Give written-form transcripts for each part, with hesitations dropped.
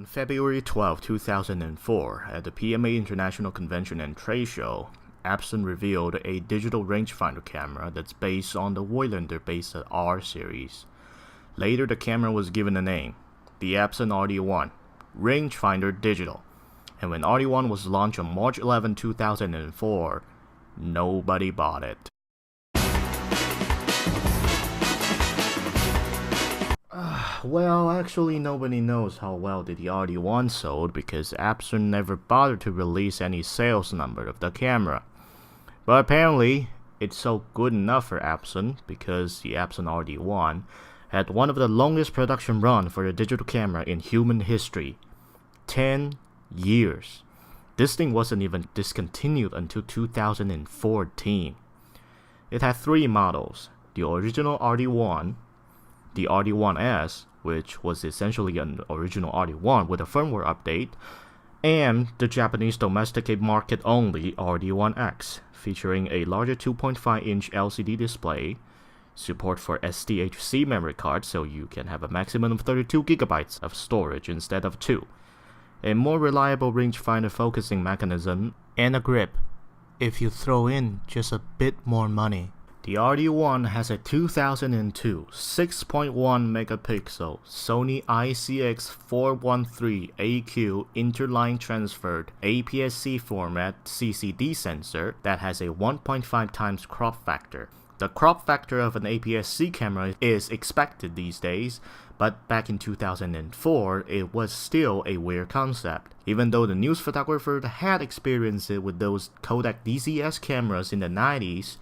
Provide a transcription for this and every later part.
On February 12, 2004, at the PMA International Convention and Trade Show, Epson revealed a digital rangefinder camera that's based on the Voigtlander-based R series. Later, the camera was given a name, the Epson R-D1, Rangefinder Digital. And when R-D1 was launched on March 11, 2004, nobody bought it. Well, actually nobody knows how well the R-D1 sold because Epson never bothered to release any sales number of the camera. But apparently, it sold good enough for Epson because the Epson R-D1 had one of the longest production runs for a digital camera in human history. 10 years. This thing wasn't even discontinued until 2014. It had three models, the original R-D1, the R-D1S, which was essentially an original R-D1 with a firmware update, and the Japanese domestic market only R-D1X, featuring a larger 2.5-inch LCD display, support for SDHC memory cards so you can have a maximum of 32 GB of storage instead of 2, a more reliable rangefinder focusing mechanism, and a grip if you throw in just a bit more money. The R-D1 has a 2002 6.1 megapixel Sony ICX413AQ interline transferred APS-C format CCD sensor that has a 1.5 times crop factor. The crop factor of an APS-C camera is expected these days, but back in 2004, it was still a weird concept. Even though the news photographer had experienced it with those Kodak DZS cameras in the 90s,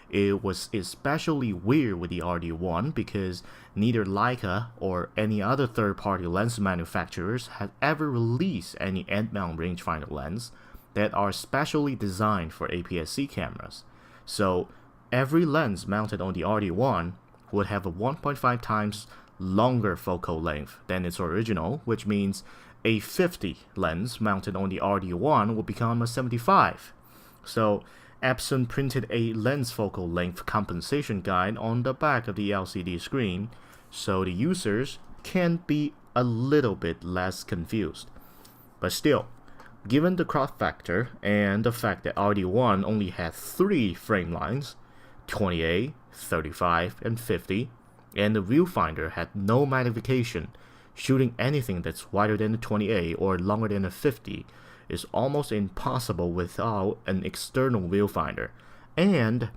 it was especially weird with the R-D1 because neither Leica or any other third-party lens manufacturers had ever released any end-mount rangefinder lens that are specially designed for APS-C cameras. So every lens mounted on the R-D1 would have a 1.5 times longer focal length than its original, which means a 50 lens mounted on the R-D1 will become a 75. So Epson printed a lens focal length compensation guide on the back of the LCD screen so the users can be a little bit less confused. But still, given the crop factor and the fact that R-D1 only had 3 frame lines, 28, 35, and 50, and the viewfinder had no magnification, shooting anything that's wider than a 28 or longer than a 50 is almost impossible without an external viewfinder. And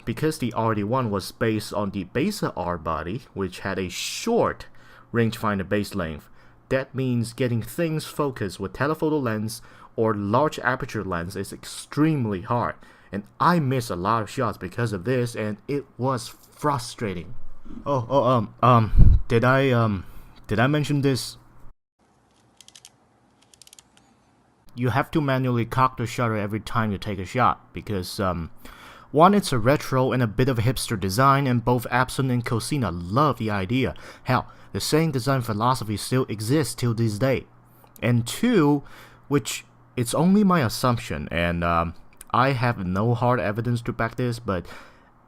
because the R-D1 was based on the Besa R body, which had a short rangefinder base length, that means getting things focused with telephoto lens or large aperture lens is extremely hard. And I missed a lot of shots because of this, and it was frustrating. Did I mention this? You have to manually cock the shutter every time you take a shot because, one, it's a retro and a bit of a hipster design, and both Epson and Cosina love the idea. Hell, the same design philosophy still exists till this day. And two, which it's only my assumption, and I have no hard evidence to back this, but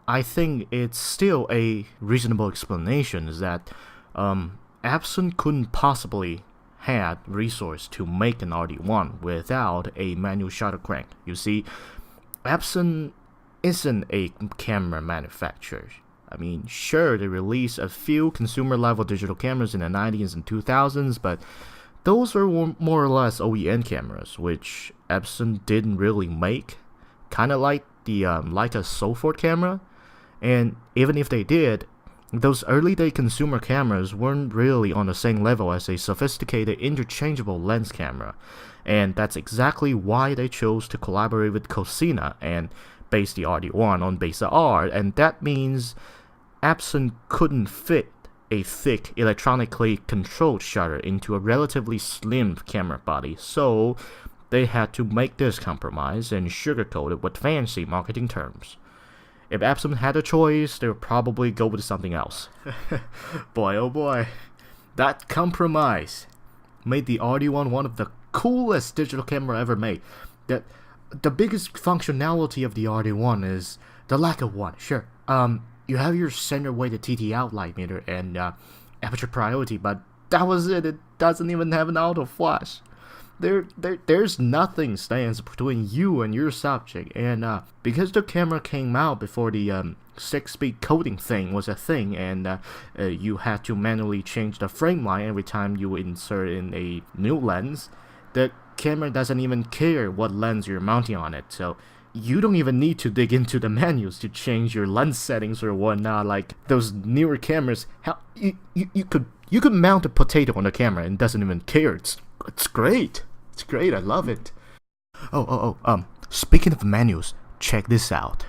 I think it's still a reasonable explanation, is that Epson couldn't possibly had resource to make an R-D1 without a manual shutter crank. You see, Epson isn't a camera manufacturer. I mean, sure, they released a few consumer-level digital cameras in the 90s and 2000s, but those were more or less OEM cameras, which Epson didn't really make. Kind of like the Leica Sophort camera. And even if they did, those early-day consumer cameras weren't really on the same level as a sophisticated interchangeable lens camera, and that's exactly why they chose to collaborate with Cosina and base the R-D1 on Besa R, and that means Epson couldn't fit a thick, electronically controlled shutter into a relatively slim camera body, so they had to make this compromise and sugarcoat it with fancy marketing terms. If Epson had a choice, they would probably go with something else. Boy, oh boy. That compromise made the R-D1 one of the coolest digital camera ever made. The biggest functionality of the R-D1 is the lack of one. Sure, you have your center weighted TT out light meter and aperture priority, but that was it. It doesn't even have an auto flash. There's nothing stands between you and your subject, and because the camera came out before the 6-speed coding thing was a thing, and you had to manually change the frame line every time you insert in a new lens, the camera doesn't even care what lens you're mounting on it, so you don't even need to dig into the menus to change your lens settings or whatnot. Like those newer cameras, you could mount a potato on the camera and doesn't even care. It's great. It's great. I love it. Speaking of menus, check this out.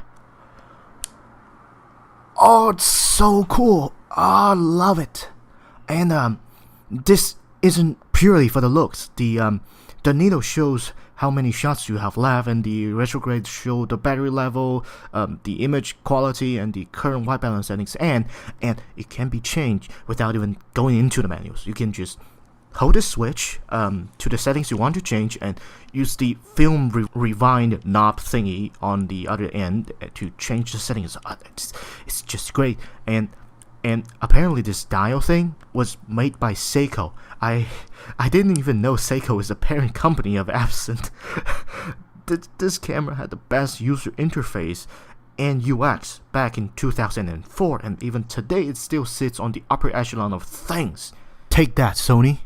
Oh, it's so cool. Oh, I love it. And this isn't purely for the looks. The needle shows how many shots you have left, and the retrograde show the battery level, the image quality, and the current white balance settings, and it can be changed without even going into the menus. You can just hold the switch to the settings you want to change and use the film rewind knob thingy on the other end to change the settings. It's just great. And apparently this dial thing was made by Seiko. I didn't even know Seiko is a parent company of Epson. This camera had the best user interface and UX back in 2004, and even today it still sits on the upper echelon of things. Take that, Sony.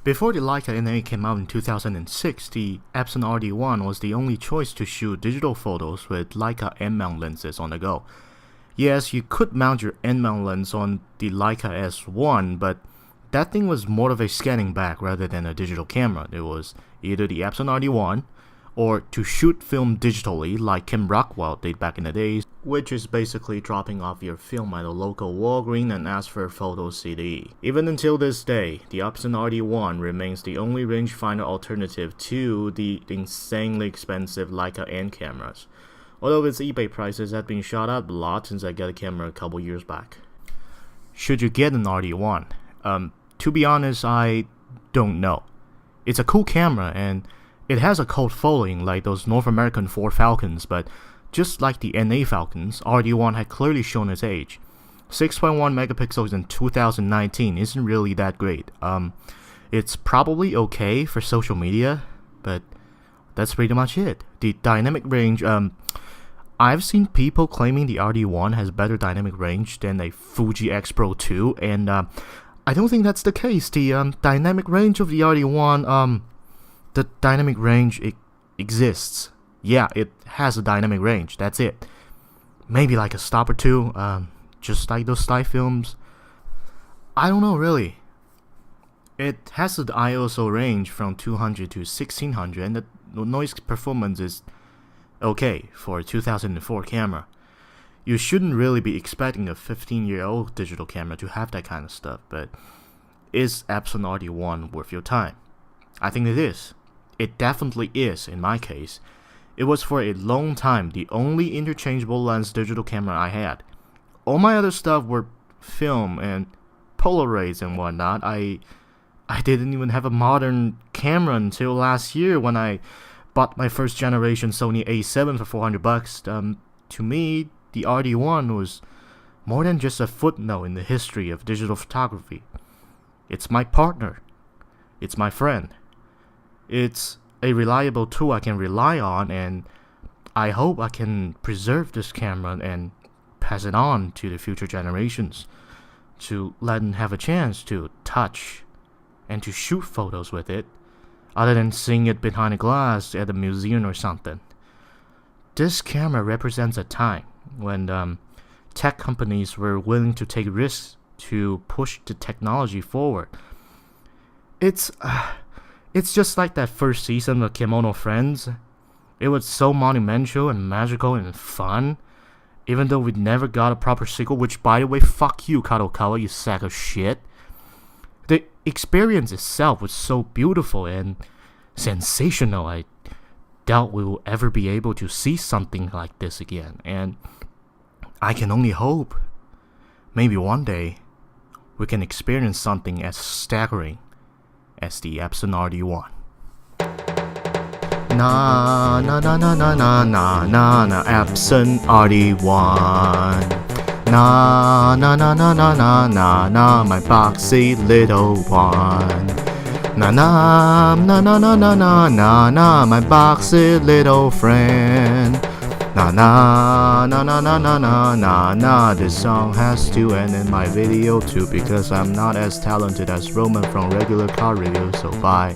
Before the Leica NA came out in 2006, the Epson R-D1 was the only choice to shoot digital photos with Leica end-mount lenses on the go. Yes, you could mount your end-mount lens on the Leica S1, but that thing was more of a scanning bag rather than a digital camera. It was either the Epson R-D1 or to shoot film digitally like Kim Rockwell did back in the days, which is basically dropping off your film at a local Walgreens and ask for a photo CD. Even until this day, the Epson R-D1 remains the only rangefinder alternative to the insanely expensive Leica N cameras, although its eBay prices have been shot up a lot since I got a camera a couple years back. Should you get an R-D1? To be honest, I don't know. It's a cool camera and it has a cult following like those North American Ford Falcons, but just like the NA Falcons, R-D1 had clearly shown its age. 6.1 megapixels in 2019 isn't really that great. It's probably okay for social media, but that's pretty much it. The dynamic range, I've seen people claiming the R-D1 has better dynamic range than a Fuji X Pro 2, and I don't think that's the case. The dynamic range of the R-D1, the dynamic range exists. Yeah, it has a dynamic range, that's it. Maybe like a stop or two, just like those Style films. I don't know really. It has the ISO range from 200 to 1600, and the noise performance is okay for a 2004 camera. You shouldn't really be expecting a 15-year-old digital camera to have that kind of stuff, but is Epson R-D1 worth your time? I think it is. It definitely is in my case. It was for a long time the only interchangeable lens digital camera I had. All my other stuff were film and Polaroids and whatnot. I didn't even have a modern camera until last year when I bought my first generation Sony A7 for $400. To me, the R-D1 was more than just a footnote in the history of digital photography. It's my partner. It's my friend. It's a reliable tool I can rely on, and I hope I can preserve this camera and pass it on to the future generations to let them have a chance to touch and to shoot photos with it, other than seeing it behind a glass at a museum or something. This camera represents a time when tech companies were willing to take risks to push the technology forward. It's just like that first season of Kemono Friends. It was so monumental and magical and fun, even though we never got a proper sequel, which, by the way, fuck you, Kadokawa, you sack of shit. The experience itself was so beautiful and sensational. I doubt we will ever be able to see something like this again, and I can only hope maybe one day we can experience something as staggering as the Epson R-D1. Na na na na na na na na na Epson R-D1. Na na na na na na na na, my boxy little one. Na na na na na na na na na, my boxy little friend. Na na na na na na na na na. This song has to end in my video too because I'm not as talented as Roman from regular car review, so bye.